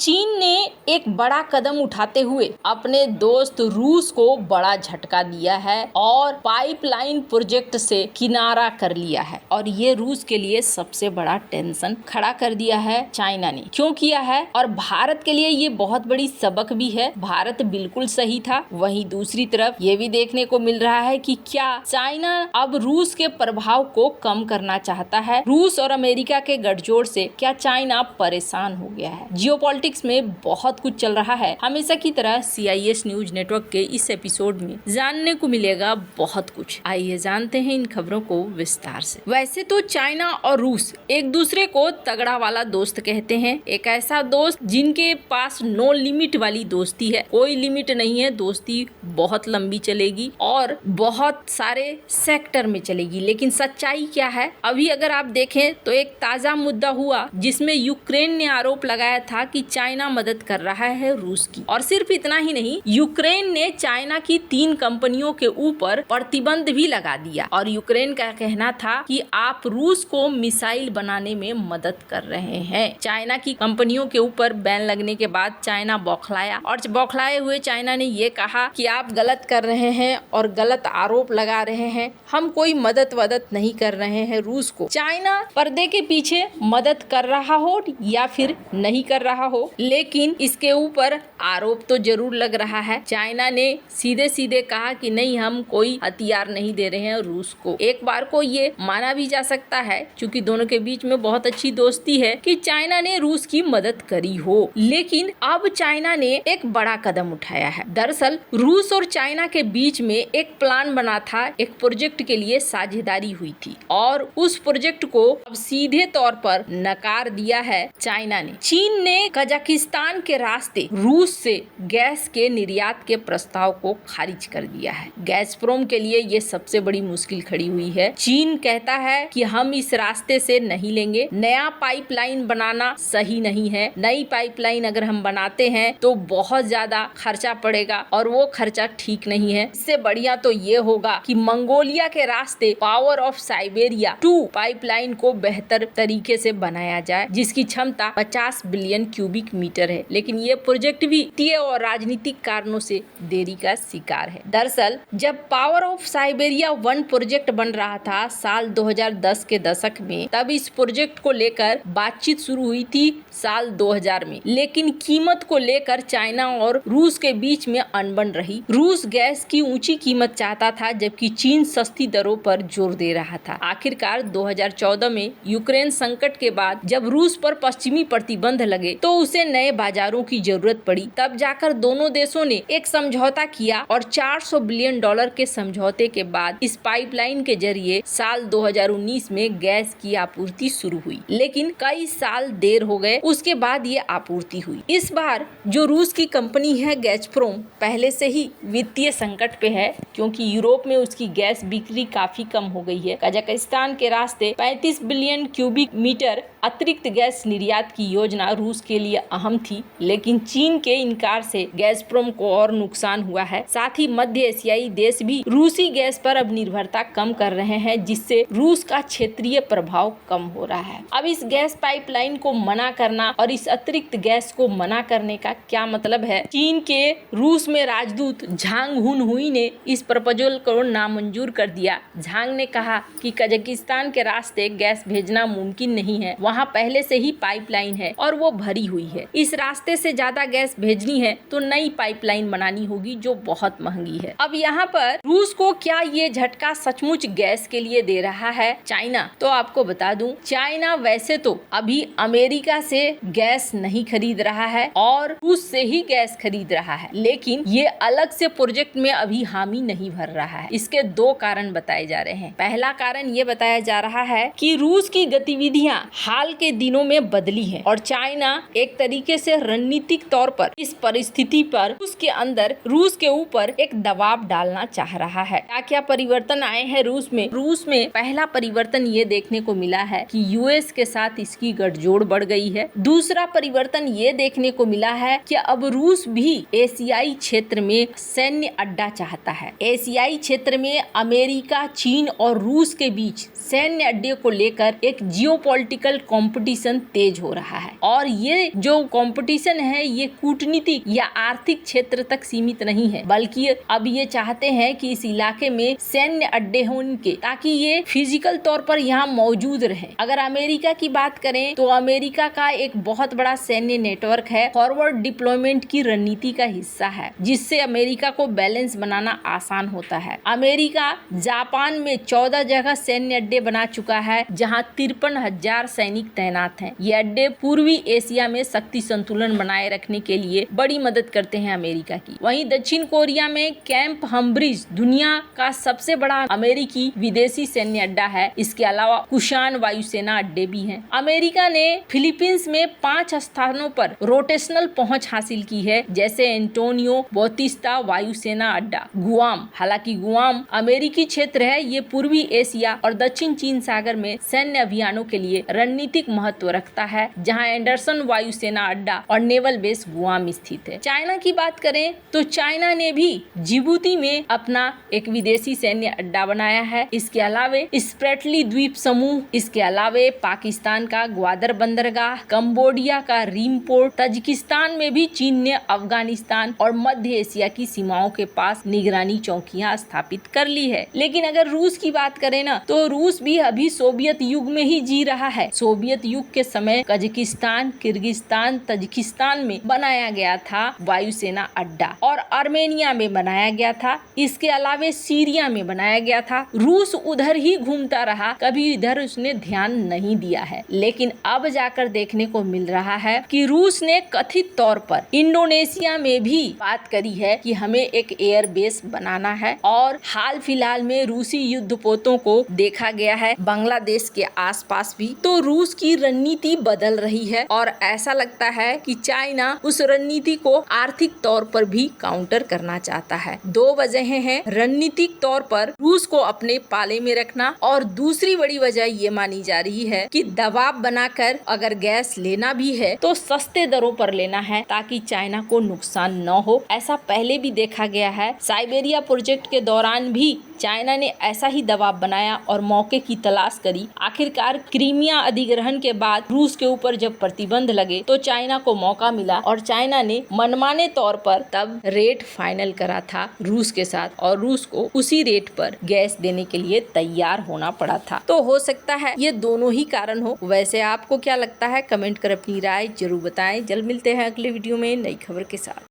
चीन ने एक बड़ा कदम उठाते हुए अपने दोस्त रूस को बड़ा झटका दिया है और पाइपलाइन प्रोजेक्ट से किनारा कर लिया है। और ये रूस के लिए सबसे बड़ा टेंशन खड़ा कर दिया है चाइना ने। क्यों किया है? और भारत के लिए ये बहुत बड़ी सबक भी है। भारत बिल्कुल सही था। वहीं दूसरी तरफ ये भी देखने को मिल रहा है कि क्या चाइना अब रूस के प्रभाव को कम करना चाहता है। रूस और अमेरिका के गठजोड़ से क्या चाइना परेशान हो गया है? जियोपॉलिटिक्स में बहुत कुछ चल रहा है। हमेशा की तरह CIS न्यूज नेटवर्क के इस एपिसोड में जानने को मिलेगा बहुत कुछ। आइए जानते हैं इन खबरों को विस्तार से। वैसे तो चाइना और रूस एक दूसरे को तगड़ा वाला दोस्त कहते हैं। एक ऐसा दोस्त जिनके पास नो लिमिट वाली दोस्ती है। कोई लिमिट नहीं है, दोस्ती बहुत लंबी चलेगी और बहुत सारे सेक्टर में चलेगी। लेकिन सच्चाई क्या है? अभी अगर आप देखें तो एक ताजा मुद्दा हुआ जिसमें यूक्रेन ने आरोप लगाया था कि चाइना मदद कर रहा है रूस की। और सिर्फ इतना ही नहीं, यूक्रेन ने चाइना की 3 कंपनियों के ऊपर प्रतिबंध भी लगा दिया। और यूक्रेन का कहना था कि आप रूस को मिसाइल बनाने में मदद कर रहे हैं। चाइना की कंपनियों के ऊपर बैन लगने के बाद चाइना बौखलाया और बौखलाए हुए चाइना ने ये कहा कि आप गलत कर रहे हैं और गलत आरोप लगा रहे हैं। हम कोई मदद नहीं कर रहे हैं रूस को। चाइना पर्दे के पीछे मदद कर रहा हो या फिर नहीं कर रहा हो, लेकिन इसके ऊपर आरोप तो जरूर लग रहा है। चाइना ने सीधे सीधे कहा कि नहीं, हम कोई हथियार नहीं दे रहे हैं रूस को। एक बार को ये माना भी जा सकता है, क्योंकि दोनों के बीच में बहुत अच्छी दोस्ती है, कि चाइना ने रूस की मदद करी हो। लेकिन अब चाइना ने एक बड़ा कदम उठाया है। दरअसल रूस और चाइना के बीच में एक प्लान बना था, एक प्रोजेक्ट के लिए साझेदारी हुई थी और उस प्रोजेक्ट को अब सीधे तौर पर नकार दिया है चाइना ने। चीन ने कजाकिस्तान के रास्ते रूस से गैस के निर्यात के प्रस्ताव को खारिज कर दिया है। गैसप्रोम के लिए ये सबसे बड़ी मुश्किल खड़ी हुई है। चीन कहता है कि हम इस रास्ते से नहीं लेंगे, नया पाइपलाइन बनाना सही नहीं है। नई पाइपलाइन अगर हम बनाते हैं तो बहुत ज्यादा खर्चा पड़ेगा और वो खर्चा ठीक नहीं है। इससे बढ़िया तो ये होगा कि मंगोलिया के रास्ते पावर ऑफ साइबेरिया 2 पाइपलाइन को बेहतर तरीके से बनाया जाए, जिसकी क्षमता 50 बिलियन क्यूबिक मीटर है। लेकिन ये प्रोजेक्ट भी वित्तीय और राजनीतिक कारणों से देरी का शिकार है। दरअसल जब पावर ऑफ साइबेरिया 1 प्रोजेक्ट बन रहा था साल 2010 के दशक में, तब इस प्रोजेक्ट को लेकर बातचीत शुरू हुई थी साल 2000 में। लेकिन कीमत को लेकर चाइना और रूस के बीच में अनबन रही। रूस गैस की ऊंची कीमत चाहता था, जबकि चीन सस्ती दरों पर जोर दे रहा था। आखिरकार 2014 में यूक्रेन संकट के बाद जब रूस पर पश्चिमी प्रतिबंध लगे तो उसे नए बाजारों की जरूरत पड़ी। तब जाकर दोनों देशों ने एक समझौता किया और $400 बिलियन के समझौते के बाद इस पाइपलाइन के जरिए साल 2019 में गैस की आपूर्ति शुरू हुई। लेकिन कई साल देर हो गए, उसके बाद ये आपूर्ति हुई। इस बार जो रूस की कंपनी है गैसप्रोम, पहले से ही वित्तीय संकट पे है, क्योंकि यूरोप में उसकी गैस बिक्री काफी कम हो गई है। कजाकिस्तान के रास्ते 35 बिलियन क्यूबिक मीटर अतिरिक्त गैस निर्यात की योजना रूस के लिए अहम थी, लेकिन चीन के इनकार से गैसप्रोम को और नुकसान हुआ है। साथ ही मध्य एशियाई देश भी रूसी गैस पर अब निर्भरता कम कर रहे हैं, जिससे रूस का क्षेत्रीय प्रभाव कम हो रहा है। अब इस गैस पाइपलाइन को मना करना और इस अतिरिक्त गैस को मना करने का क्या मतलब है? चीन के रूस में राजदूत झांग हुनहुई ने इस प्रपोजल को नामंजूर कर दिया। झांग ने कहा कि कजाकिस्तान के रास्ते गैस भेजना मुमकिन नहीं है, वहाँ पहले से ही पाइपलाइन है और वो भरी हुई है। इस रास्ते से ज्यादा गैस भेजनी है तो नई पाइपलाइन बनानी होगी, जो बहुत महंगी है। अब यहाँ पर रूस को क्या ये झटका सचमुच गैस के लिए दे रहा है चाइना? तो आपको बता दूं, चाइना वैसे तो अभी अमेरिका से गैस नहीं खरीद रहा है और रूस से ही गैस खरीद रहा है, लेकिन ये अलग से प्रोजेक्ट में अभी हामी नहीं भर रहा है। इसके 2 कारण बताए जा रहे हैं। पहला कारण ये बताया जा रहा है कि रूस की गतिविधियां हाल के दिनों में बदली है और चाइना एक तरीके से रणनीतिक तौर पर इस परिस्थिति पर उसके अंदर रूस के ऊपर एक दबाव डालना चाह रहा है। क्या क्या परिवर्तन आए हैं रूस में? रूस में पहला परिवर्तन ये देखने को मिला है कि यूएस के साथ इसकी गठजोड़ बढ़ गई है। दूसरा परिवर्तन ये देखने को मिला है कि अब रूस भी एशियाई क्षेत्र में सैन्य अड्डा चाहता है। एशियाई क्षेत्र में अमेरिका, चीन और रूस के बीच सैन्य अड्डे को लेकर एक जियोपॉलिटिकल कंपटीशन तेज हो रहा है और ये जो जो कंपटीशन है ये कूटनीतिक या आर्थिक क्षेत्र तक सीमित नहीं है, बल्कि अब ये चाहते हैं कि इस इलाके में सैन्य अड्डे हों इनके, ताकि ये फिजिकल तौर पर यहाँ मौजूद रहे। अगर अमेरिका की बात करें तो अमेरिका का एक बहुत बड़ा सैन्य नेटवर्क है, फॉरवर्ड डिप्लॉयमेंट की रणनीति का हिस्सा है, जिससे अमेरिका को बैलेंस बनाना आसान होता है। अमेरिका जापान में 14 जगह सैन्य अड्डे बना चुका है, जहां 53,000 सैनिक तैनात हैं। ये अड्डे पूर्वी एशिया में शक्ति संतुलन बनाए रखने के लिए बड़ी मदद करते हैं अमेरिका की। वहीं दक्षिण कोरिया में कैंप हम्ब्रिज दुनिया का सबसे बड़ा अमेरिकी विदेशी सैन्य अड्डा है। इसके अलावा कुशान वायुसेना अड्डे भी हैं। अमेरिका ने फिलीपींस में 5 स्थानों पर रोटेशनल पहुंच हासिल की है, जैसे एंटोनियो बोतिस्ता वायुसेना अड्डा, गुआम। हालांकि गुआम अमेरिकी क्षेत्र है, ये पूर्वी एशिया और दक्षिण चीन सागर में सैन्य अभियानों के लिए रणनीतिक महत्व रखता है, जहां एंडरसन वायुसेना अड्डा और नेवल बेस गुआम स्थित है। चाइना की बात करें तो चाइना ने भी जिबूती में अपना एक विदेशी सैन्य अड्डा बनाया है। इसके अलावे स्प्रेटली द्वीप समूह, इसके अलावे पाकिस्तान का ग्वादर बंदरगाह, कंबोडिया का रीम पोर्ट, तजिकिस्तान में भी चीन ने अफगानिस्तान और मध्य एशिया की सीमाओं के पास निगरानी चौकियां स्थापित कर ली है। लेकिन अगर रूस की बात करें ना, तो रूस भी अभी सोवियत युग में ही जी रहा है। सोवियत युग के समय कजाकिस्तान, किर्गिस्तान, तजिकिस्तान में बनाया गया था वायुसेना अड्डा और आर्मेनिया में बनाया गया था। इसके अलावे सीरिया में बनाया गया था। रूस उधर ही घूमता रहा, कभी इधर उसने ध्यान नहीं दिया है। लेकिन अब जाकर देखने को मिल रहा है कि रूस ने कथित तौर पर इंडोनेशिया में भी बात करी है कि हमें एक एयर बेस बनाना है। और हाल फिलहाल में रूसी युद्धपोतों को देखा गया है बांग्लादेश के आसपास भी। तो रूस की रणनीति बदल रही है और ऐसा लगता है कि चाइना उस रणनीति को आर्थिक तौर पर भी काउंटर करना चाहता है। 2 वजहें हैं, रणनीतिक तौर पर रूस को अपने पाले में रखना, और दूसरी बड़ी वजह ये मानी जा रही है कि दबाव बनाकर अगर गैस लेना भी है तो सस्ते दरों पर लेना है, ताकि चाइना को नुकसान न हो। ऐसा पहले भी देखा गया है। साइबेरिया प्रोजेक्ट के दौरान भी चाइना ने ऐसा ही दबाव बनाया और मौके की तलाश करी। आखिरकार क्रीमिया अधिग्रहण के बाद रूस के ऊपर जब प्रतिबंध लगे तो चाइना को मौका मिला और चाइना ने मनमाने तौर पर तब रेट फाइनल करा था रूस के साथ, और रूस को उसी रेट पर गैस देने के लिए तैयार होना पड़ा था। तो हो सकता है ये दोनों ही कारण हो। वैसे आपको क्या लगता है? कमेंट कर अपनी राय जरूर बताएं। जल्द मिलते हैं अगले वीडियो में नई खबर के साथ।